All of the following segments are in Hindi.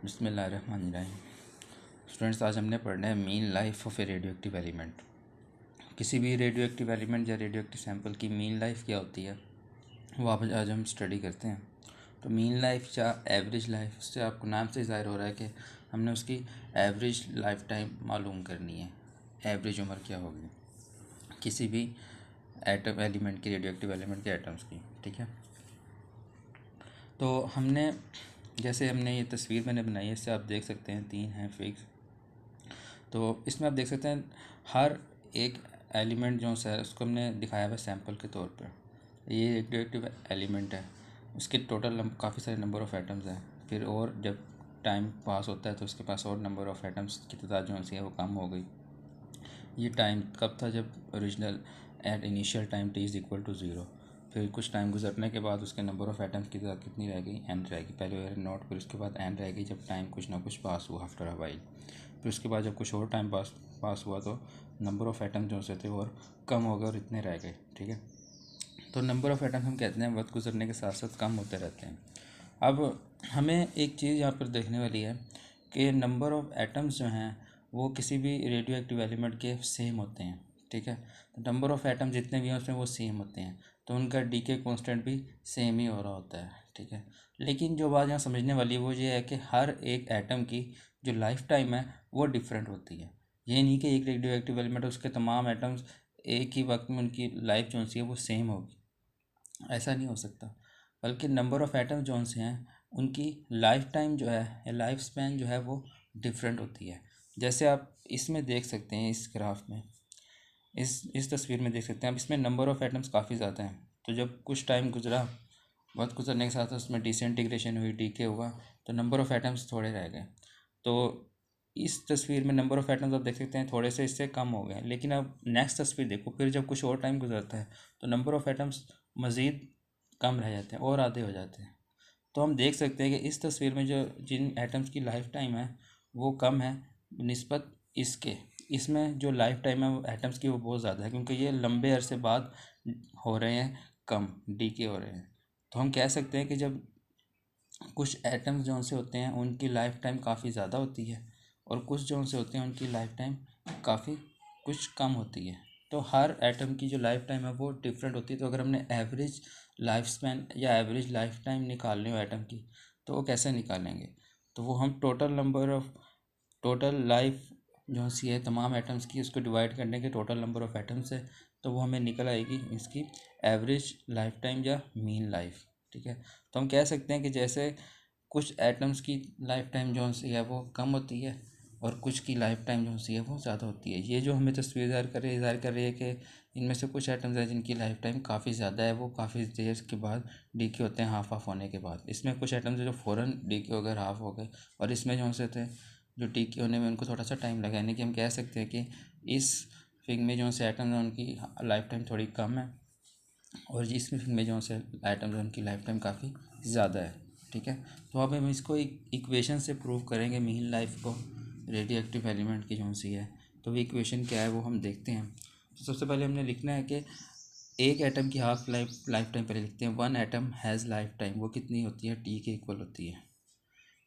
बिस्मिल्लाहिर्रहमानिर्रहीम। स्टूडेंट्स, आज हमने पढ़ना है mean life of A radio active element. किसी भी रेडियो एक्टिव एलिमेंट या रेडियो एक्टिव सैंपल की मीन लाइफ क्या होती है वो आज हम स्टडी करते हैं। तो मीन लाइफ या एवरेज लाइफ, उससे आपको नाम से ज़ाहिर हो रहा है कि हमने उसकी एवरेज लाइफ टाइम मालूम करनी है। एवरेज उम्र क्या होगी किसी भी एटम एलिमेंट की, रेडियो एक्टिव एलिमेंट के एटम्स की। ठीक है, तो हमने ये तस्वीर मैंने बनाई है, इससे आप देख सकते हैं 3 हैं फिक्स। तो इसमें आप देख सकते हैं हर एक एलिमेंट जो है उसको हमने दिखाया हुआ सैंपल के तौर पर। ये रेडियो एक्टिव एलिमेंट है, उसके टोटल काफ़ी सारे नंबर ऑफ़ एटम्स हैं। फिर और जब टाइम पास होता है तो उसके पास और नंबर ऑफ़ एटम्स की तादाद जो है वो कम हो गई। ये टाइम कब था? जब original at initial time t is equal to 0। फिर कुछ टाइम गुजरने के बाद उसके नंबर ऑफ़ एटम्स की तादाद कितनी रह गई? n रह गई। पहले वेर नॉट, फिर उसके बाद n रह गई जब टाइम कुछ ना कुछ पास हुआ आफ्टर अ वाइल। फिर उसके बाद जब कुछ और टाइम पास हुआ तो नंबर ऑफ़ एटम जो से थे वो और कम हो गए और इतने रह गए। ठीक है, तो नंबर ऑफ़ एटम हम कहते हैं वक्त गुजरने के साथ साथ कम होते रहते हैं। अब हमें एक चीज़ यहाँ पर देखने वाली है कि नंबर ऑफ़ एटम्स जो हैं वो किसी भी रेडियो एक्टिव एलिमेंट के सेम होते हैं। ठीक है, तो नंबर ऑफ़ एटम जितने भी हैं उसमें वो सेम होते हैं, तो उनका डीके कांस्टेंट भी सेम ही हो रहा होता है। ठीक है, लेकिन जो बात यहाँ समझने वाली है वो ये है कि हर एक एटम की जो लाइफ टाइम है वो डिफरेंट होती है। ये नहीं कि एक रेडियो एक्टिव एलिमेंट उसके तमाम एटम्स एक ही वक्त में उनकी लाइफ जो सी है वो सेम होगी, ऐसा नहीं हो सकता। बल्कि नंबर ऑफ़ एटम्स जो से हैं उनकी लाइफ टाइम जो है या लाइफ स्पैन जो है वो डिफरेंट होती है। जैसे आप इसमें देख सकते हैं, इस ग्राफ में, इस तस्वीर में देख सकते हैं। अब इसमें नंबर ऑफ़ एटम्स काफ़ी ज़्यादा हैं, तो जब कुछ टाइम गुजरा, वक्त गुजरने के साथ उसमें डिसइंटीग्रेशन हुई, डीके हुआ, तो नंबर ऑफ़ एटम्स थोड़े रह गए। तो इस तस्वीर में नंबर ऑफ़ एटम्स आप देख सकते हैं थोड़े से इससे कम हो गए। लेकिन अब नेक्स्ट तस्वीर देखो, फिर जब कुछ और टाइम गुजरता है तो नंबर ऑफ़ एटम्स मज़ीद कम रह जाते हैं और आधे हो जाते हैं। तो हम देख सकते हैं कि इस तस्वीर में जो जिन एटम्स की लाइफ टाइम है वो कम है निस्बत इसके। इसमें जो लाइफ टाइम है वो एटम्स की वो बहुत ज़्यादा है, क्योंकि ये लंबे अरसे बाद हो रहे हैं, कम डीके हो रहे हैं। तो हम कह सकते हैं कि जब कुछ एटम्स जो से होते हैं उनकी लाइफ टाइम काफ़ी ज़्यादा होती है और कुछ जो से होते हैं उनकी लाइफ टाइम काफ़ी कुछ कम होती है। तो हर एटम की जो लाइफ टाइम है वो डिफरेंट होती है। तो अगर हमने एवरेज लाइफ स्पैन या एवरेज लाइफ टाइम निकालनी हो एटम की, तो वो कैसे निकालेंगे? तो वो हम टोटल लाइफ जो सी है तमाम एटम्स की, उसको डिवाइड करने के टोटल नंबर ऑफ़ एटम्स है, तो वो हमें निकल आएगी इसकी एवरेज लाइफ टाइम या मीन लाइफ। ठीक है, तो हम कह सकते हैं कि जैसे कुछ एटम्स की लाइफ टाइम जो सी है वो कम होती है और कुछ की लाइफ टाइम जो सी है वो ज़्यादा होती है। ये जो हमें तस्वीर ज़ाहिर कर रही है कि इनमें से कुछ एटम्स हैं जिनकी लाइफ टाइम काफ़ी ज़्यादा है, वो काफ़ी देर के बाद डीके होते हैं, हाफ ऑफ होने के बाद। इसमें कुछ एटम्स हैं जो फ़ौरन डीके हो गए, हाफ हो गए, और इसमें जो से थे जो डीके होने में उनको थोड़ा सा टाइम लगा। यानी कि हम कह सकते हैं कि इस फिग में जो से एटम्स हैं उनकी लाइफ टाइम थोड़ी कम है और जिस फिग में जो से एटम्स हैं उनकी लाइफ टाइम काफ़ी ज़्यादा है। ठीक है, तो अब हम इसको एक इक्वेशन से प्रूव करेंगे मीन लाइफ को रेडियो एक्टिव एलिमेंट की जो सी है। तो वो इक्वेशन क्या है वो हम देखते हैं। तो सबसे पहले हमने लिखना है कि एक एटम की हाफ लाइफ टाइम पहले लिखते हैं। One atom has life time, वो कितनी होती है? टी के इक्वल होती है।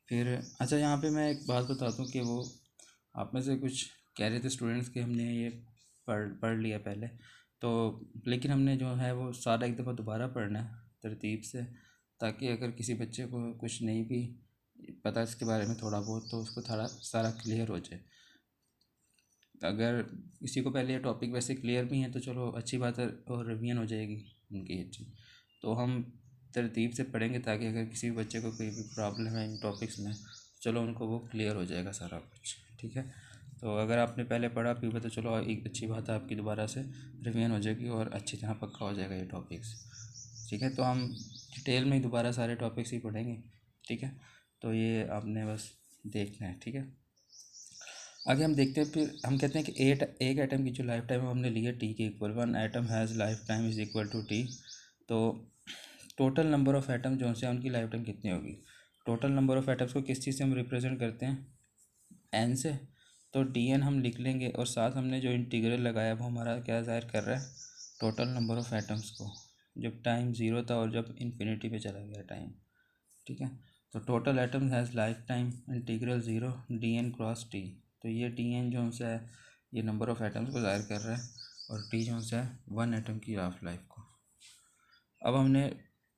फिर अच्छा, यहाँ पे मैं एक बात बताता हूँ कि वो आप में से कुछ कह रहे थे स्टूडेंट्स के हमने ये पढ़ लिया पहले, तो लेकिन हमने जो है वो सारा एक दफ़ा दोबारा पढ़ना है तरतीब से, ताकि अगर किसी बच्चे को कुछ नहीं भी पता इसके बारे में थोड़ा बहुत, तो उसको थोड़ा सारा क्लियर हो जाए। अगर किसी को पहले ये टॉपिक वैसे क्लियर भी है तो चलो अच्छी बात है, और रिवीजन हो जाएगी उनकी ये चीज़। तो हम तरतीब से पढ़ेंगे ताकि अगर किसी भी बच्चे को कोई भी प्रॉब्लम है इन टॉपिक्स में, चलो उनको वो क्लियर हो जाएगा सारा कुछ। ठीक है, तो अगर आपने पहले पढ़ा भी हुआ तो चलो एक अच्छी बात है, आपकी दोबारा से रिवीजन हो जाएगी और अच्छी तरह पक्का हो जाएगा ये टॉपिक्स। ठीक है, तो हम डिटेल में ही दोबारा सारे टॉपिक्स ही पढ़ेंगे। ठीक है, तो ये आपने बस देखना है। ठीक है, आगे हम देखते हैं। फिर हम कहते हैं कि एक एटम की जो लाइफ टाइम है हमने लिया टी के equal. One atom has lifetime is equal to T. तो टोटल नंबर ऑफ़ एटम जो से उनकी लाइफ टाइम कितनी होगी? टोटल नंबर ऑफ़ एटम्स को किस चीज़ से हम रिप्रेजेंट करते हैं? एन से। तो डी एन हम लिख लेंगे और साथ हमने जो इंटीग्रल लगाया वो हमारा क्या ज़ाहिर कर रहा है? टोटल नंबर ऑफ़ एटम्स को, जब टाइम ज़ीरो था और जब इन्फिनिटी पे चला गया टाइम। ठीक है, तो total atoms has life time integral 0 dn cross T. तो ये dn जो सा है ये नंबर ऑफ़ एटम्स को ज़ाहिर कर रहा है और टी जो सा है 1 एटम की हाफ लाइफ को। अब हमने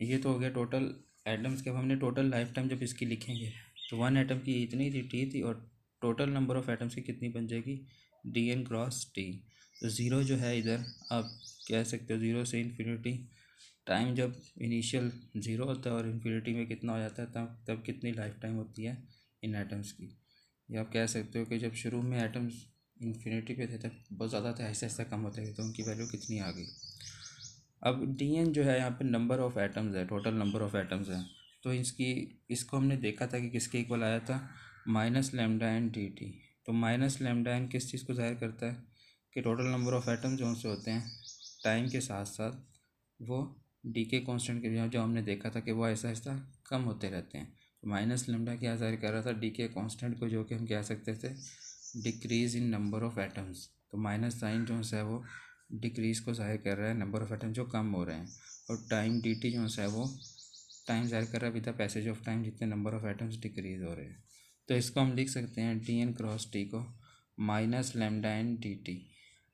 ये तो हो गया टोटल एटम्स के। अब हमने टोटल लाइफ टाइम जब इसकी लिखेंगे तो 1 एटम की इतनी थी टी थी, और टोटल नंबर ऑफ़ एटम्स की कितनी बन जाएगी dn क्रॉस टी। तो ज़ीरो जो है इधर आप कह सकते हो 0 से इन्फिनिटी टाइम जब इनिशियल 0 होता है और इन्फिनिटी में कितना हो जाता है तब कितनी लाइफ टाइम होती है इन एटम्स की। या आप कह सकते हो कि जब शुरू में एटम्स इन्फिनिटी पे थे तब बहुत ज़्यादा थे, ऐसे ऐसे कम होते थे तो उनकी वैल्यू कितनी आ गई। अब dn जो है यहाँ पे नंबर ऑफ़ एटम्स है, टोटल नंबर ऑफ़ एटम्स है। तो इसको हमने देखा था कि किसके इक्वल आया था, minus lambda N D T. तो माइनस लैम्डा एन किस चीज़ को ज़ाहिर करता है कि टोटल नंबर ऑफ़ एटम्स जो उनसे होते हैं टाइम के साथ साथ वो डी के कॉन्स्टेंट के जो हमने देखा था कि वो ऐसा ऐसा कम होते रहते हैं। तो माइनस लैम्डा क्या ज़ाहिर कर रहा था, डी के कॉन्स्टेंट को, जो कि हम कह सकते थे decrease in number of atoms. तो माइनस साइन जो है वो डिक्रीज़ को ज़ाहिर कर रहा है, नंबर ऑफ़ एटम जो कम हो रहे हैं। और टाइम डी टी जो है वो टाइम ज़ाहिर कर रहा है with the passage of time, जितने नंबर ऑफ़ एटम्स डिक्रीज़ हो रहे हैं। तो इसको हम लिख सकते हैं डी एन क्रॉस टी को minus lambda N D T,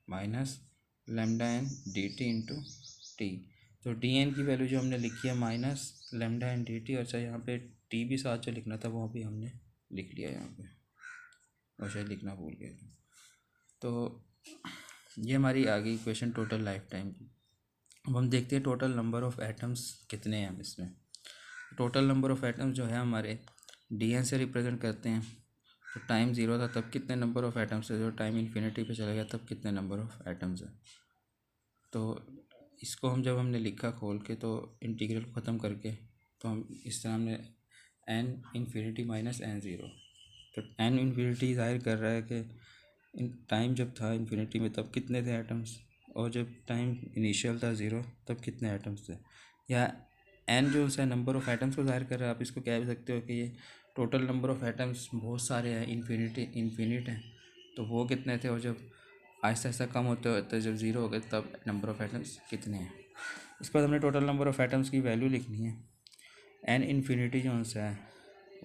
minus lambda N D T into T. तो डी एन की वैल्यू जो हमने लिखी है minus lambda N D T, और चाहे यहाँ पे टी भी साथ जो लिखना था वो भी हमने लिख लिया यहाँ पे, और शायद लिखना भूल गए थे। तो ये हमारी आ गई इक्वेशन टोटल लाइफ टाइम की। अब हम देखते हैं टोटल नंबर ऑफ़ एटम्स कितने हैं इसमें। टोटल नंबर ऑफ़ एटम्स जो है हमारे dn से रिप्रेजेंट करते हैं। तो टाइम 0 था तब कितने नंबर ऑफ़ एटम्स है, जो टाइम इन्फिनिटी पे चला गया तब कितने नंबर ऑफ़ एटम्स है। तो इसको जब हमने लिखा खोल के तो इंटीग्रल को ख़त्म करके, तो हम इस तरह हमने n infinity minus n zero. तो n इन्फिनिटी ज़ाहिर कर रहा है कि टाइम जब था इन्फिनिटी में तब कितने थे एटम्स, और जब टाइम इनिशियल था 0 तब कितने एटम्स थे। या n जो है नंबर ऑफ़ एटम्स को ज़ाहिर कर रहा है। आप इसको कह भी सकते हो कि ये टोटल नंबर ऑफ़ एटम्स बहुत सारे हैं, इन्फिनिट हैं, तो वो कितने थे, और जब आहिस्ता आहिस्ता कम होते होते जब 0 हो गए तब नंबर ऑफ़ एटम्स कितने हैं। इसके बाद हमने टोटल नंबर ऑफ़ एटम्स की वैल्यू लिखनी है। n इन्फिनिटी जो सा है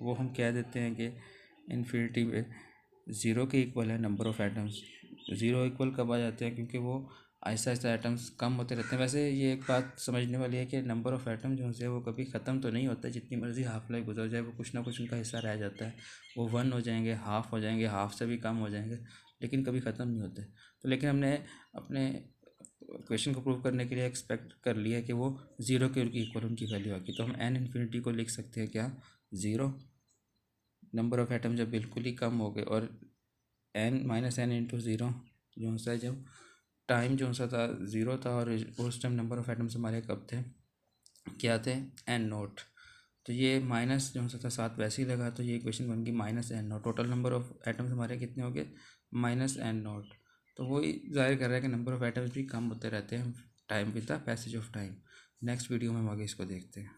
वो हम कह देते हैं कि इन्फिनिटी में 0 के इक्वल है नंबर ऑफ़ एटम्स। 0 इक्वल कब आ जाते हैं, क्योंकि वो आहिस्ता आहिस्ता एटम्स कम होते रहते हैं। वैसे ये एक बात समझने वाली है कि नंबर ऑफ़ एटम जो है वो कभी ख़त्म तो नहीं होता, जितनी मर्ज़ी हाफ लाइफ गुजर जाए वो कुछ ना कुछ उनका हिस्सा रह जाता है। वो 1 हो जाएंगे, हाफ हो जाएंगे, हाफ से भी कम हो जाएंगे, लेकिन कभी ख़त्म नहीं होते। तो लेकिन हमने अपने क्वेश्चन को प्रूव करने के लिए एक्सपेक्ट कर लिया कि वो 0 के इक्वल उनकी वैल्यू आएगी। तो हम n इन्फिनिटी को लिख सकते हैं क्या, 0 नंबर ऑफ़ एटम जब बिल्कुल ही कम हो गए, और n minus N into zero जो सा है जब टाइम जो सा था 0 था, और उस टाइम नंबर ऑफ़ एटम्स हमारे कब थे, क्या थे, n नोट। तो ये माइनस जो सा था साथ वैसे ही लगा, तो ये इक्वेशन बन गई minus n note. Total number of atoms हमारे कितने हो गए, माइनस n नोट। तो वही ज़ाहिर कर रहा है कि नंबर ऑफ़ एटम्स भी कम होते रहते हैं time with the passage of time. Next video में हम आगे इसको देखते हैं।